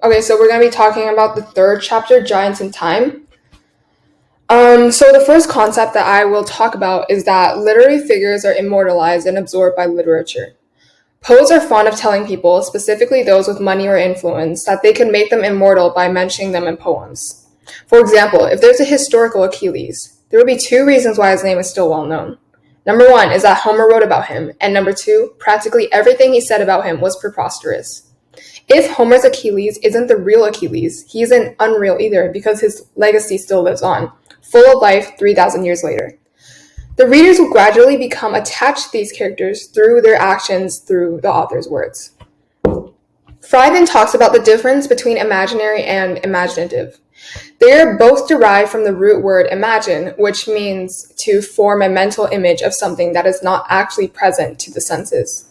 Okay, so we're going to be talking about the third chapter, Giants in Time. So the first concept that I will talk about is that literary figures are immortalized and absorbed by literature. Poets are fond of telling people, specifically those with money or influence, that they can make them immortal by mentioning them in poems. For example, if there's a historical Achilles, there would be two reasons why his name is still well known. Number one is that Homer wrote about him, and number two, practically everything he said about him was preposterous. If Homer's Achilles isn't the real Achilles, he isn't unreal either because his legacy still lives on, full of life 3,000 years later. The readers will gradually become attached to these characters through their actions, through the author's words. Fry then talks about the difference between imaginary and imaginative. They are both derived from the root word imagine, which means to form a mental image of something that is not actually present to the senses.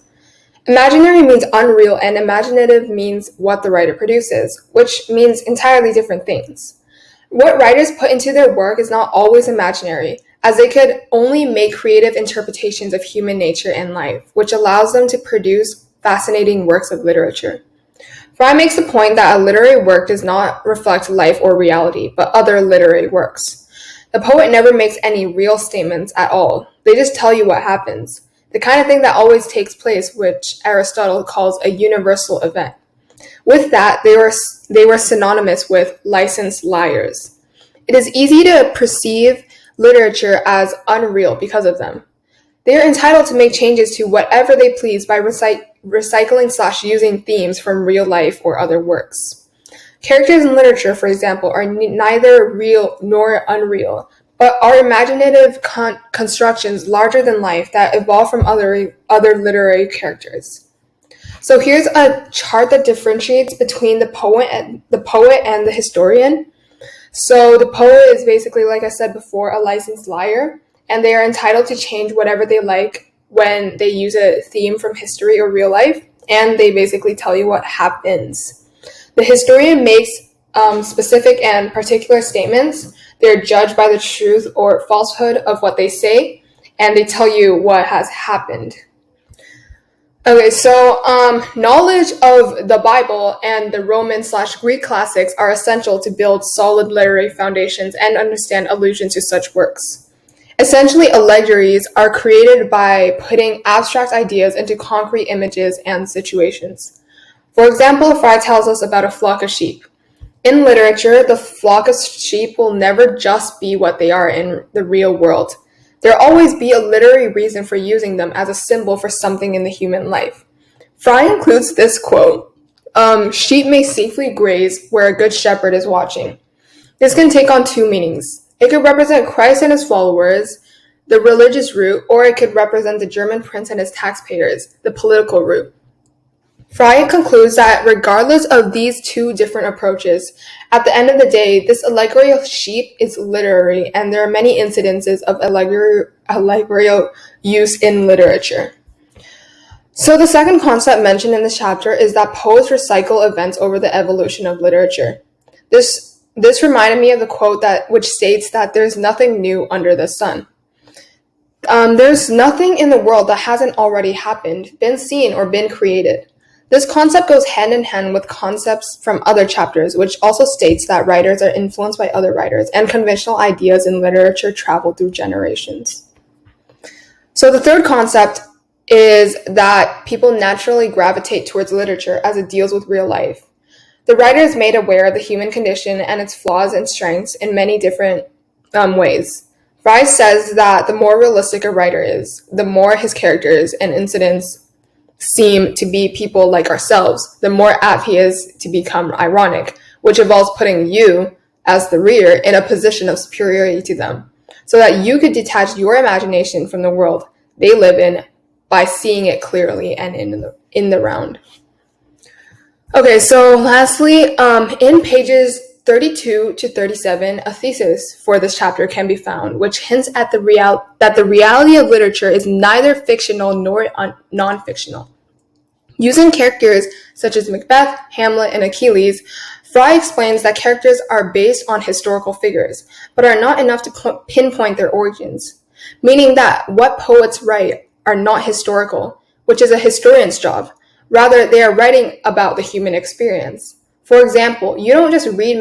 Imaginary means unreal, and imaginative means what the writer produces, which means entirely different things. What writers put into their work is not always imaginary, as they could only make creative interpretations of human nature and life, which allows them to produce fascinating works of literature. Fry makes the point that a literary work does not reflect life or reality, but other literary works. The poet never makes any real statements at all. They just tell you what happens. The kind of thing that always takes place, which Aristotle calls a universal event. With that, they were synonymous with licensed liars. It is easy to perceive literature as unreal because of them. They are entitled to make changes to whatever they please by recycling/using themes from real life or other works. Characters in literature, for example, are neither real nor unreal, but are imaginative constructions larger than life that evolve from other literary characters. So here's a chart that differentiates between the poet and the historian. So the poet is basically, like I said before, a licensed liar, and they are entitled to change whatever they like when they use a theme from history or real life, and they basically tell you what happens. The historian makes specific and particular statements. They're judged by the truth or falsehood of what they say, and they tell you what has happened. Okay, so knowledge of the Bible and the Roman/Greek classics are essential to build solid literary foundations and understand allusions to such works. Essentially, allegories are created by putting abstract ideas into concrete images and situations. For example, Fry tells us about a flock of sheep. In literature, the flock of sheep will never just be what they are in the real world. There'll always be a literary reason for using them as a symbol for something in the human life. Fry includes this quote, sheep may safely graze where a good shepherd is watching. This can take on two meanings. It could represent Christ and his followers, the religious root, or it could represent the German prince and his taxpayers, the political root. Fry concludes that regardless of these two different approaches, at the end of the day, this allegory of sheep is literary, and there are many incidences of allegorical use in literature. So the second concept mentioned in this chapter is that poets recycle events over the evolution of literature. This reminded me of the quote which states that there's nothing new under the sun. There's nothing in the world that hasn't already happened, been seen, or been created. This concept goes hand in hand with concepts from other chapters, which also states that writers are influenced by other writers, and conventional ideas in literature travel through generations. So the third concept is that people naturally gravitate towards literature as it deals with real life. The writer is made aware of the human condition and its flaws and strengths in many different ways. Fry says that the more realistic a writer is, the more his characters and incidents seem to be people like ourselves, the more apt he is to become ironic, which involves putting you, as the reader, in a position of superiority to them, so that you could detach your imagination from the world they live in by seeing it clearly and in the round. Okay, so lastly, in pages 32 to 37, a thesis for this chapter can be found, which hints at that the reality of literature is neither fictional nor non-fictional. Using characters such as Macbeth, Hamlet, and Achilles, Fry explains that characters are based on historical figures, but are not enough to pinpoint their origins, meaning that what poets write are not historical, which is a historian's job. Rather, they are writing about the human experience. For example, you don't just read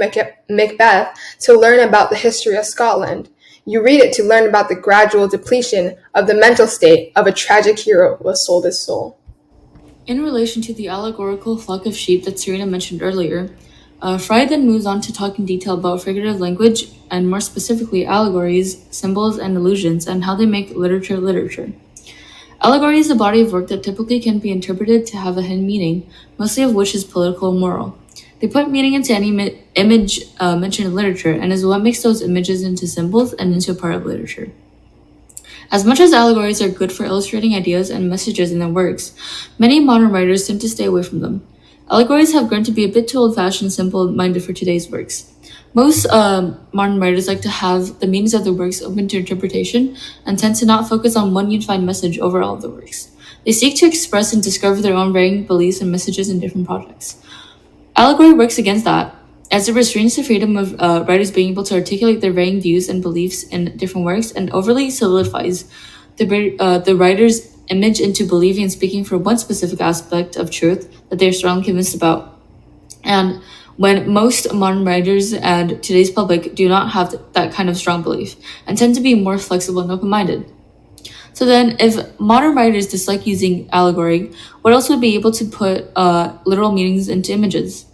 Macbeth to learn about the history of Scotland. You read it to learn about the gradual depletion of the mental state of a tragic hero who has sold his soul. In relation to the allegorical flock of sheep that Serena mentioned earlier, Fry then moves on to talk in detail about figurative language and more specifically allegories, symbols, and illusions and how they make literature literature. Allegory is a body of work that typically can be interpreted to have a hidden meaning, mostly of which is political or moral. They put meaning into any image mentioned in literature and is what makes those images into symbols and into a part of literature. As much as allegories are good for illustrating ideas and messages in their works, many modern writers tend to stay away from them. Allegories have grown to be a bit too old-fashioned and simple-minded for today's works. Most modern writers like to have the meanings of their works open to interpretation and tend to not focus on one unified message over all of the works. They seek to express and discover their own varying beliefs and messages in different projects. Allegory works against that, as it restrains the freedom of writers being able to articulate their varying views and beliefs in different works and overly solidifies the writer's image into believing and speaking for one specific aspect of truth that they are strongly convinced about. And when most modern writers and today's public do not have that kind of strong belief and tend to be more flexible and open-minded. So then, if modern writers dislike using allegory, what else would be able to put literal meanings into images?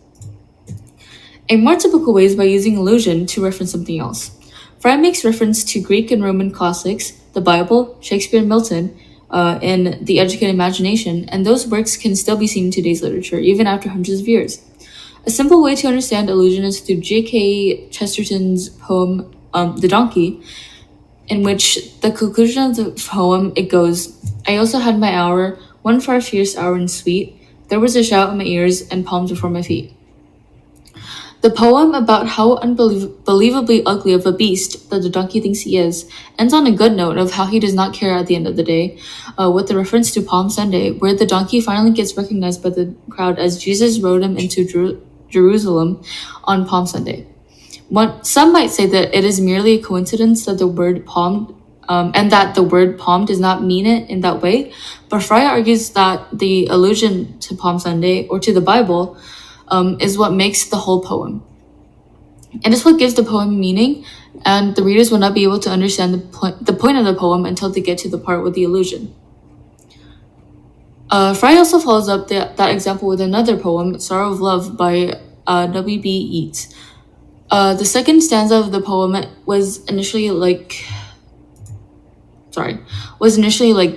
A more typical way is by using illusion to reference something else. Fry makes reference to Greek and Roman classics, the Bible, Shakespeare, and Milton, in The Educated Imagination, and those works can still be seen in today's literature, even after hundreds of years. A simple way to understand illusion is through G.K. Chesterton's poem, The Donkey, in which the conclusion of the poem, it goes, I also had my hour, one far fierce hour and sweet, there was a shout in my ears and palms before my feet. The poem about how unbelievably ugly of a beast that the donkey thinks he is ends on a good note of how he does not care at the end of the day, with the reference to Palm Sunday, where the donkey finally gets recognized by the crowd as Jesus rode him into Jerusalem on Palm Sunday. Some might say that it is merely a coincidence that the word palm and that the word palm does not mean it in that way, but Fry argues that the allusion to Palm Sunday or to the Bible is what makes the whole poem. And it's what gives the poem meaning, and the readers will not be able to understand the point of the poem until they get to the part with the allusion. Fry also follows up that example with another poem, Sorrow of Love by W.B. Yeats. The second stanza of the poem was initially like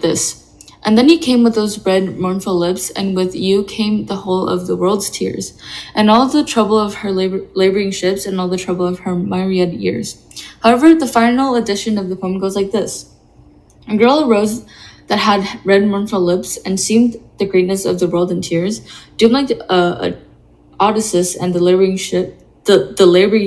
this. And then you came with those red, mournful lips, and with you came the whole of the world's tears, and all the trouble of her laboring ships, and all the trouble of her myriad years. However, the final edition of the poem goes like this. A girl arose that had red, mournful lips, and seemed the greatness of the world in tears, doomed like Odysseus and the laboring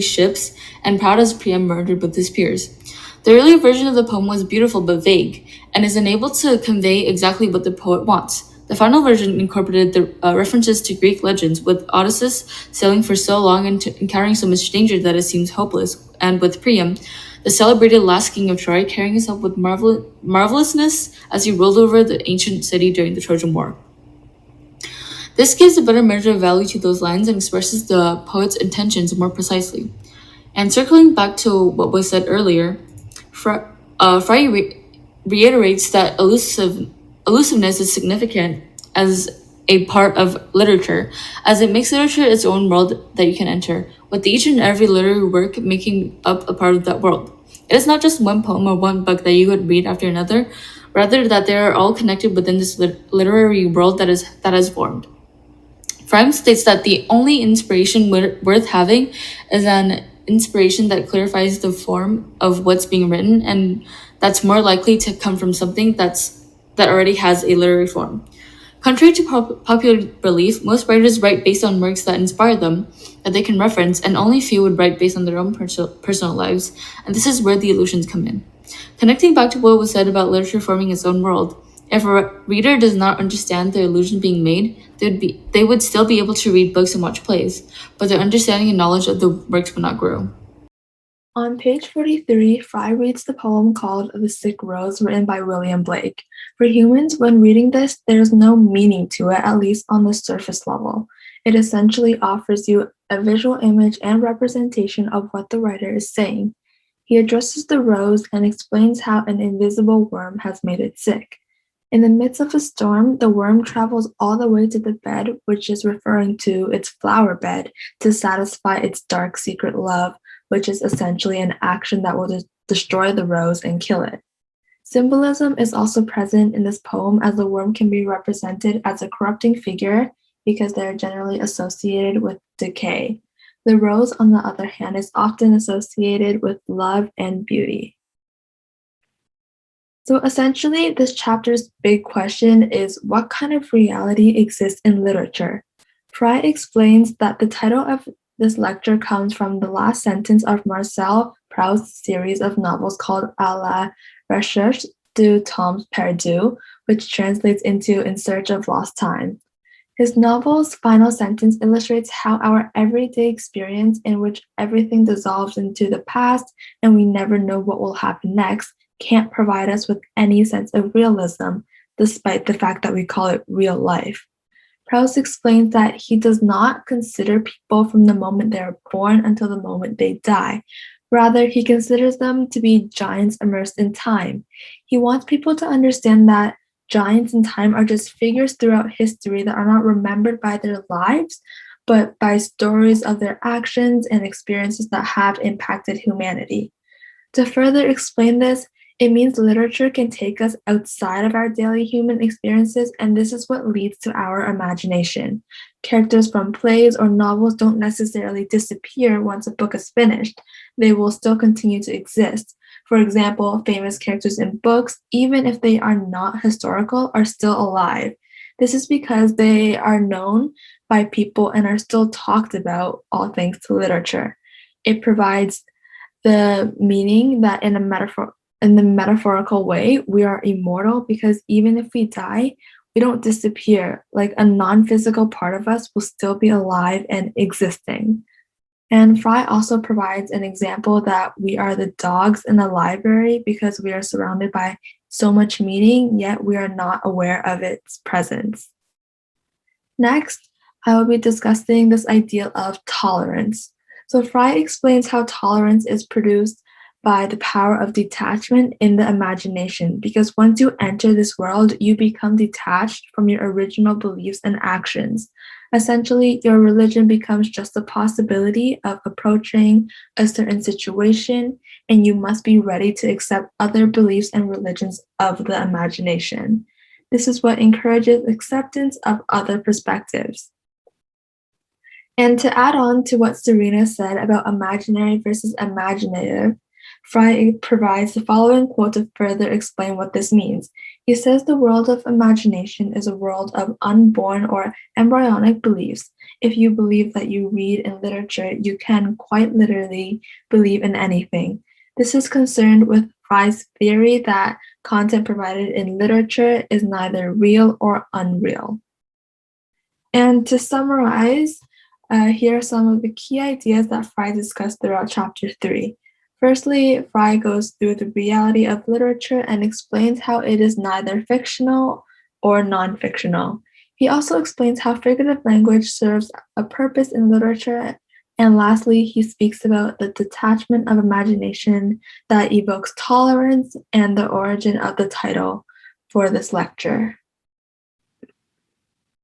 ships, and proud as Priam murdered with his peers. The earlier version of the poem was beautiful but vague, and is unable to convey exactly what the poet wants. The final version incorporated the references to Greek legends, with Odysseus sailing for so long and encountering so much danger that it seems hopeless, and with Priam, the celebrated last king of Troy, carrying himself with marvelousness as he ruled over the ancient city during the Trojan War. This gives a better measure of value to those lines and expresses the poet's intentions more precisely. And circling back to what was said earlier, Fry reiterates that elusiveness is significant as a part of literature, as it makes literature its own world that you can enter, with each and every literary work making up a part of that world. It is not just one poem or one book that you would read after another, rather that they are all connected within this literary world that has formed. Fry states that the only inspiration worth having is an inspiration that clarifies the form of what's being written, and that's more likely to come from something that already has a literary form. Contrary to popular belief, most writers write based on works that inspire them, that they can reference, and only few would write based on their own personal lives, and this is where the illusions come in. Connecting back to what was said about literature forming its own world, if a reader does not understand the illusion being made, they would still be able to read books and watch plays, but their understanding and knowledge of the works would not grow. On page 43, Fry reads the poem called The Sick Rose, written by William Blake. For humans, when reading this, there is no meaning to it, at least on the surface level. It essentially offers you a visual image and representation of what the writer is saying. He addresses the rose and explains how an invisible worm has made it sick. In the midst of a storm, the worm travels all the way to the bed, which is referring to its flower bed, to satisfy its dark secret love, which is essentially an action that will destroy the rose and kill it. Symbolism is also present in this poem, as the worm can be represented as a corrupting figure because they are generally associated with decay. The rose, on the other hand, is often associated with love and beauty. So essentially, this chapter's big question is, what kind of reality exists in literature? Fry explains that the title of this lecture comes from the last sentence of Marcel Proust's series of novels called À la recherche du temps perdu, which translates into In Search of Lost Time. His novel's final sentence illustrates how our everyday experience, in which everything dissolves into the past and we never know what will happen next, can't provide us with any sense of realism, despite the fact that we call it real life. Proust explains that he does not consider people from the moment they are born until the moment they die. Rather, he considers them to be giants immersed in time. He wants people to understand that giants in time are just figures throughout history that are not remembered by their lives, but by stories of their actions and experiences that have impacted humanity. To further explain this, it means literature can take us outside of our daily human experiences, and this is what leads to our imagination. Characters from plays or novels don't necessarily disappear once a book is finished. They will still continue to exist. For example, famous characters in books, even if they are not historical, are still alive. This is because they are known by people and are still talked about, all thanks to literature. It provides the meaning that in the metaphorical way, we are immortal because even if we die, we don't disappear. Like a non-physical part of us will still be alive and existing. And Fry also provides an example that we are the dogs in the library because we are surrounded by so much meaning, yet we are not aware of its presence. Next, I will be discussing this idea of tolerance. So Fry explains how tolerance is produced by the power of detachment in the imagination, because once you enter this world, you become detached from your original beliefs and actions. Essentially, your religion becomes just the possibility of approaching a certain situation, and you must be ready to accept other beliefs and religions of the imagination. This is what encourages acceptance of other perspectives. And to add on to what Serena said about imaginary versus imaginative, Fry provides the following quote to further explain what this means. He says the world of imagination is a world of unborn or embryonic beliefs. If you believe that you read in literature, you can quite literally believe in anything. This is concerned with Fry's theory that content provided in literature is neither real or unreal. And to summarize, here are some of the key ideas that Fry discussed throughout chapter 3. Firstly, Fry goes through the reality of literature and explains how it is neither fictional or non-fictional. He also explains how figurative language serves a purpose in literature. And lastly, he speaks about the detachment of imagination that evokes tolerance and the origin of the title for this lecture.